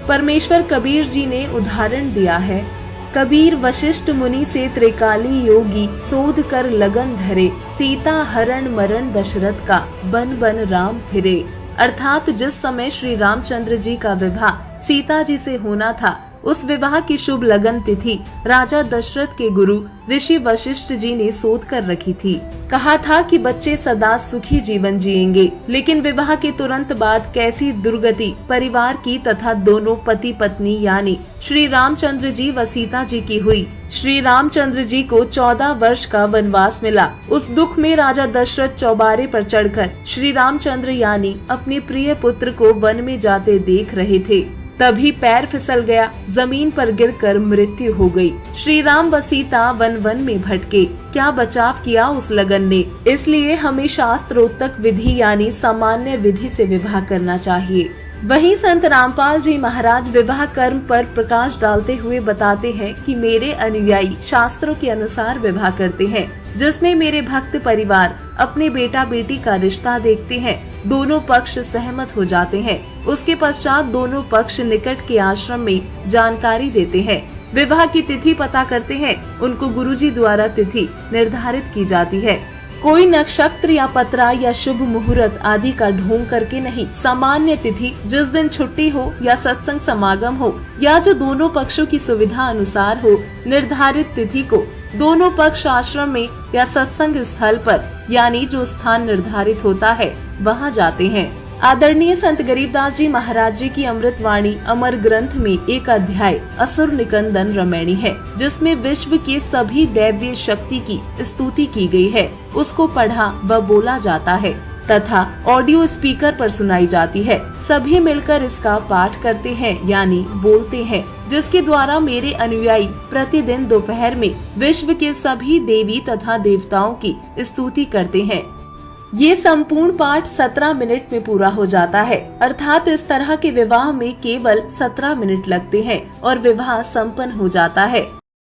परमेश्वर कबीर जी ने उदाहरण दिया है, कबीर वशिष्ठ मुनि से त्रिकाली योगी, सोध कर लगन धरे, सीता हरण मरण दशरथ का, बन बन राम फिरे। अर्थात जिस समय श्री रामचंद्र जी का विवाह सीता जी से होना था, उस विवाह की शुभ लगन तिथि राजा दशरथ के गुरु ऋषि वशिष्ठ जी ने सोच कर रखी थी। कहा था कि बच्चे सदा सुखी जीवन जिएंगे, लेकिन विवाह के तुरंत बाद कैसी दुर्गति परिवार की तथा दोनों पति पत्नी यानी श्री रामचंद्र जी व सीता जी की हुई। श्री रामचंद्र जी को 14 वर्ष का वनवास मिला। उस दुख में राजा दशरथ चौबारे पर चढ़कर श्री रामचंद्र यानी अपने प्रिय पुत्र को वन में जाते देख रहे थे। तभी पैर फिसल गया, जमीन पर गिरकर मृत्यु हो गई। श्री राम व सीता वन वन में भटके। क्या बचाव किया उस लगन ने। इसलिए हमें शास्त्रोक्त विधि यानी सामान्य विधि से विवाह करना चाहिए। वहीं संत रामपाल जी महाराज विवाह कर्म पर प्रकाश डालते हुए बताते हैं कि मेरे अनुयायी शास्त्रों के अनुसार विवाह करते हैं, जिसमें मेरे भक्त परिवार अपने बेटा बेटी का रिश्ता देखते हैं, दोनों पक्ष सहमत हो जाते हैं। उसके पश्चात दोनों पक्ष निकट के आश्रम में जानकारी देते हैं, विवाह की तिथि पता करते हैं। उनको गुरुजी द्वारा तिथि निर्धारित की जाती है। कोई नक्षत्र या पत्रा या शुभ मुहूर्त आदि का ढोंग करके नहीं, सामान्य तिथि जिस दिन छुट्टी हो या सत्संग समागम हो या जो दोनों पक्षों की सुविधा अनुसार हो, निर्धारित तिथि को दोनों पक्ष आश्रम में या सत्संग स्थल पर यानी जो स्थान निर्धारित होता है वहां जाते हैं। आदरणीय संत गरीबदास जी महाराज जी की अमृतवाणी अमर ग्रंथ में एक अध्याय असुर निकंदन रमैणी है, जिसमें विश्व के सभी दैवीय शक्ति की स्तुति की गई है। उसको पढ़ा व बोला जाता है तथा ऑडियो स्पीकर पर सुनाई जाती है। सभी मिलकर इसका पाठ करते हैं यानी बोलते हैं, जिसके द्वारा मेरे अनुयायी प्रतिदिन दोपहर में विश्व के सभी देवी तथा देवताओं की स्तुति करते हैं। ये संपूर्ण पाठ 17 मिनट में पूरा हो जाता है। अर्थात इस तरह के विवाह में केवल 17 मिनट लगते हैं और विवाह संपन्न हो जाता है।